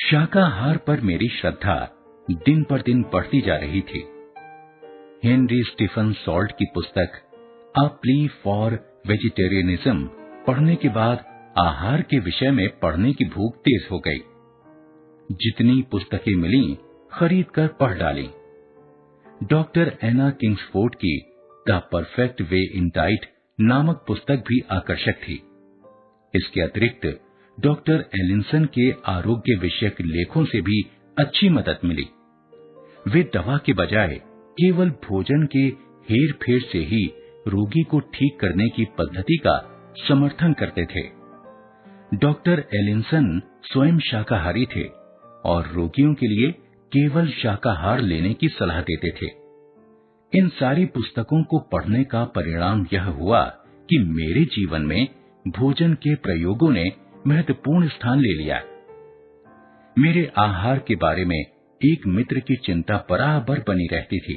शाकाहार पर मेरी श्रद्धा दिन पर दिन बढ़ती जा रही थी। हेनरी स्टीफन सॉल्ट की पुस्तक अ प्ली फॉर वेजिटेरियनिज्म पढ़ने के बाद आहार के विषय में पढ़ने की भूख तेज हो गई। जितनी पुस्तकें मिली खरीद कर पढ़ डाली। डॉक्टर एना किंग्सफोर्ड की the perfect way in diet नामक पुस्तक भी आकर्षक थी। इसके अतिरिक्त डॉक्टर एलिंसन के आरोग्य विषयक लेखों से भी अच्छी मदद मिली। वे दवा के बजाय केवल भोजन के हेर फेर से ही रोगी को ठीक करने की पद्धति का समर्थन करते थे। डॉक्टर एलिंसन स्वयं शाकाहारी थे और रोगियों के लिए केवल शाकाहार लेने की सलाह देते थे। इन सारी पुस्तकों को पढ़ने का परिणाम यह हुआ कि मेरे जीवन में भोजन के प्रयोगों ने महत्वपूर्ण स्थान ले लिया। मेरे आहार के बारे में एक मित्र की चिंता बराबर बनी रहती थी।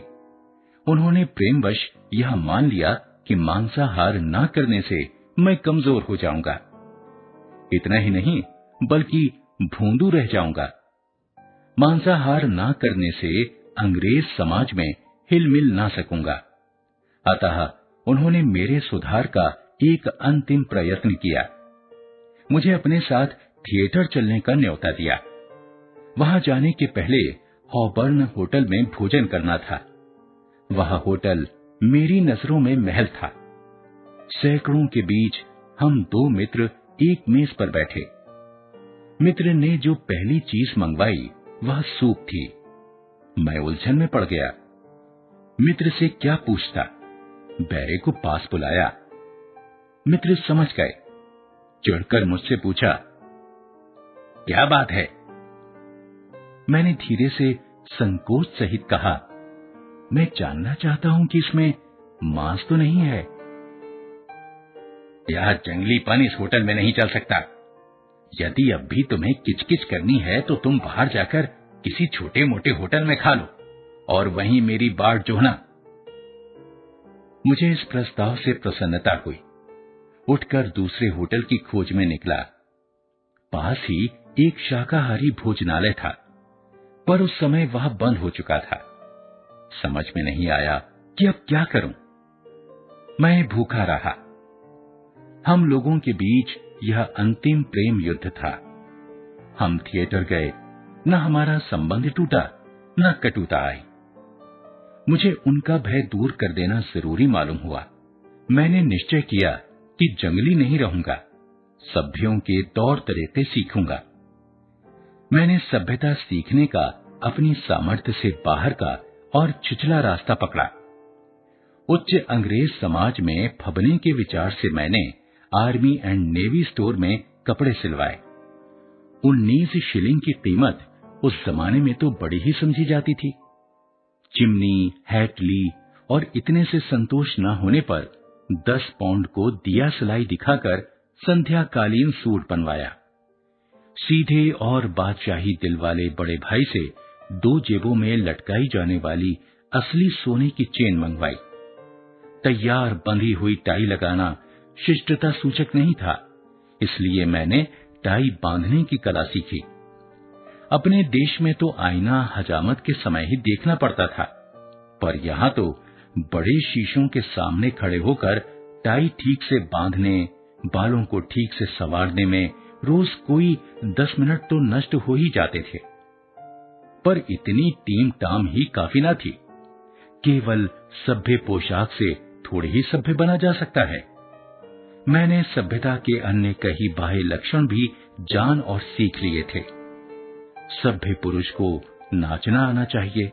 उन्होंने प्रेमवश यह मान लिया कि मांसाहार न करने से मैं कमजोर हो जाऊंगा। इतना ही नहीं बल्कि भोंदू रह जाऊंगा। मांसाहार न करने से अंग्रेज समाज में हिल-मिल ना सकूंगा। अतः उन्होंने मेरे सुधार का एक अंतिम प्रयत्न किया। मुझे अपने साथ थिएटर चलने का न्योता दिया। वहां जाने के पहले हॉबर्न होटल में भोजन करना था। वह होटल मेरी नजरों में महल था। सैकड़ों के बीच हम दो मित्र एक मेज पर बैठे। मित्र ने जो पहली चीज मंगवाई वह सूप थी। मैं उलझन में पड़ गया। मित्र से क्या पूछता? बैरे को पास बुलाया। मित्र समझ गए। चिढ़कर मुझसे पूछा, क्या बात है? मैंने धीरे से संकोच सहित कहा, मैं जानना चाहता हूं कि इसमें मांस तो नहीं है। यह जंगलीपन इस होटल में नहीं चल सकता। यदि अब भी तुम्हें किचकिच करनी है तो तुम बाहर जाकर किसी छोटे मोटे होटल में खा लो और वहीं मेरी बाट जोहना। मुझे इस प्रस्ताव से प्रसन्नता हुई। उठकर दूसरे होटल की खोज में निकला। पास ही एक शाकाहारी भोजनालय था, पर उस समय वह बंद हो चुका था। समझ में नहीं आया कि अब क्या करूं। मैं भूखा रहा। हम लोगों के बीच यह अंतिम प्रेम युद्ध था। हम थिएटर गए। न हमारा संबंध टूटा, न कटुता आई। मुझे उनका भय दूर कर देना जरूरी मालूम हुआ। मैंने निश्चय किया कि जंगली नहीं रहूंगा, सभ्यों के तौर तरीके सीखूंगा। मैंने सभ्यता सीखने का अपनी सामर्थ्य से बाहर का और छिछला रास्ता पकड़ा। उच्च अंग्रेज समाज में फबने के विचार से मैंने आर्मी एंड नेवी स्टोर में कपड़े सिलवाए। 19 शिलिंग की कीमत उस जमाने में तो बड़ी ही समझी जाती थी। चिमनी, हैट ली और इतने से संतोष न होने पर 10 पाउंड को दिया सिलाई दिखाकर संध्याकालीन सूट बनवाया। सीधे और बादशाही दिल वाले बड़े भाई से 2 जेबों में लटकाई जाने वाली असली सोने की चेन मंगवाई। तैयार बंधी हुई टाई लगाना शिष्टता सूचक नहीं था, इसलिए मैंने टाई बांधने की कला सीखी। अपने देश में तो आईना हजामत के समय ही देखना पड़ता था, पर यहां तो बड़े शीशों के सामने खड़े होकर टाई ठीक से बांधने, बालों को ठीक से संवारने में रोज कोई 10 मिनट तो नष्ट हो ही जाते थे। पर इतनी टीम टाम ही काफी ना थी। केवल सभ्य पोशाक से थोड़े ही सभ्य बना जा सकता है। मैंने सभ्यता के अन्य कई बाह्य लक्षण भी जान और सीख लिए थे। सभ्य पुरुष को नाचना आना चाहिए।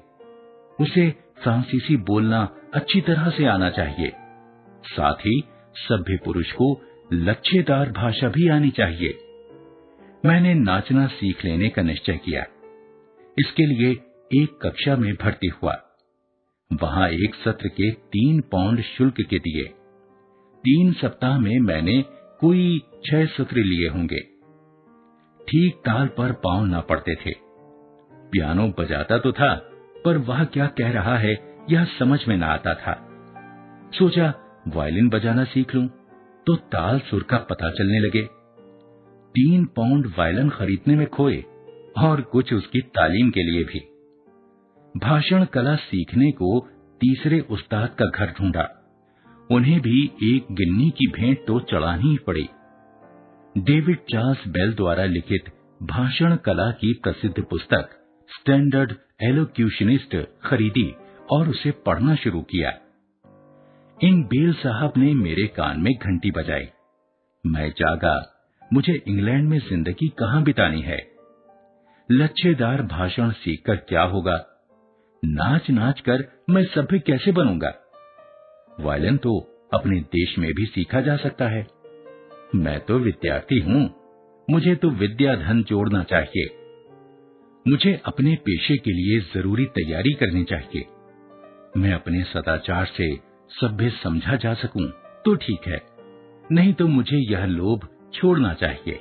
उसे फ्रांसीसी बोलना अच्छी तरह से आना चाहिए। साथ ही सभ्य पुरुष को लच्छेदार भाषा भी आनी चाहिए। मैंने नाचना सीख लेने का निश्चय किया। इसके लिए एक कक्षा में भर्ती हुआ। वहां एक सत्र के 3 पाउंड शुल्क के दिए। 3 सप्ताह में मैंने कोई 6 सत्र लिए होंगे। ठीक ताल पर पांव ना पड़ते थे। पियानो बजाता तो था, पर वह क्या कह रहा है यह समझ में ना आता था। सोचा वायलिन बजाना सीख लूं, तो ताल सुर का पता चलने लगे। 3 पाउंड वायलिन खरीदने में खोए और कुछ उसकी तालीम के लिए भी। भाषण कला सीखने को तीसरे उस्ताद का घर ढूंढा। उन्हें भी एक गिन्नी की भेंट तो चढ़ानी ही पड़ी। डेविड चार्ल्स बेल द्वारा लिखित भाषण कला की प्रसिद्ध पुस्तक स्टैंडर्ड एलोक्यूशनिस्ट खरीदी और उसे पढ़ना शुरू किया। इन बेल साहब ने मेरे कान में घंटी बजाई। मैं जागा, मुझे इंग्लैंड में जिंदगी कहां बितानी है। लच्छेदार भाषण सीखकर क्या होगा? नाच नाच कर मैं सभ्य कैसे बनूंगा? वायलिन तो अपने देश में भी सीखा जा सकता है। मैं तो विद्यार्थी हूं, मुझे तो विद्या धन जोड़ना चाहिए। मुझे अपने पेशे के लिए जरूरी तैयारी करनी चाहिए। मैं अपने सदाचार से सभ्य समझा जा सकूं तो ठीक है, नहीं तो मुझे यह लोभ छोड़ना चाहिए।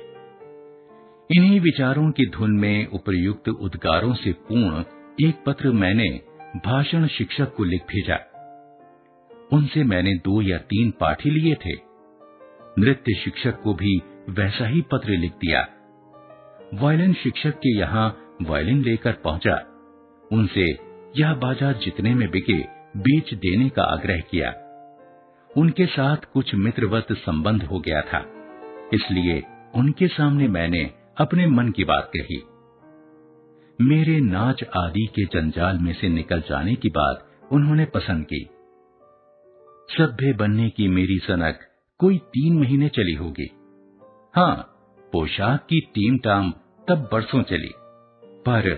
इन्हीं विचारों की धुन में उपर्युक्त उद्गारों से पूर्ण एक पत्र मैंने भाषण शिक्षक को लिख भेजा। उनसे मैंने 2 या 3 पाठ ही लिए थे। नृत्य शिक्षक को भी वैसा ही पत्र लिख दिया। वायलिन शिक्षक के यहाँ वायलिन लेकर पहुंचा। उनसे यह बाजा जितने में बिके बेच देने का आग्रह किया। उनके साथ कुछ मित्रवत संबंध हो गया था, इसलिए उनके सामने मैंने अपने मन की बात कही। मेरे नाच आदि के जंजाल में से निकल जाने की बात उन्होंने पसंद की। सभ्य बनने की मेरी सनक कोई 3 महीने चली होगी। हाँ, पोशाक की टीम टाम तब बरसों चली, पर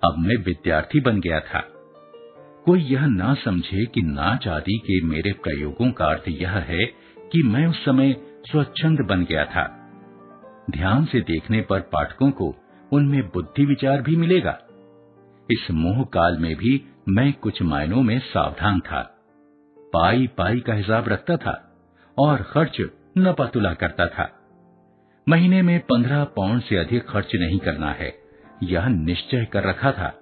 अब मैं विद्यार्थी बन गया था। कोई यह ना समझे कि नाच आदि के मेरे प्रयोगों का अर्थ यह है कि मैं उस समय स्वच्छंद बन गया था। ध्यान से देखने पर पाठकों को उनमें बुद्धि विचार भी मिलेगा। इस मोह काल में भी मैं कुछ मायनों में सावधान था। पाई पाई का हिसाब रखता था और खर्च नपा-तुला करता था। महीने में 15 पाउंड से अधिक खर्च नहीं करना है, यह निश्चय कर रखा था।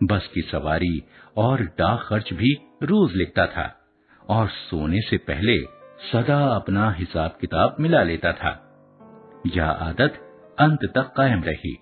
बस की सवारी और डाक खर्च भी रोज लिखता था और सोने से पहले सदा अपना हिसाब किताब मिला लेता था। यह आदत अंत तक कायम रही।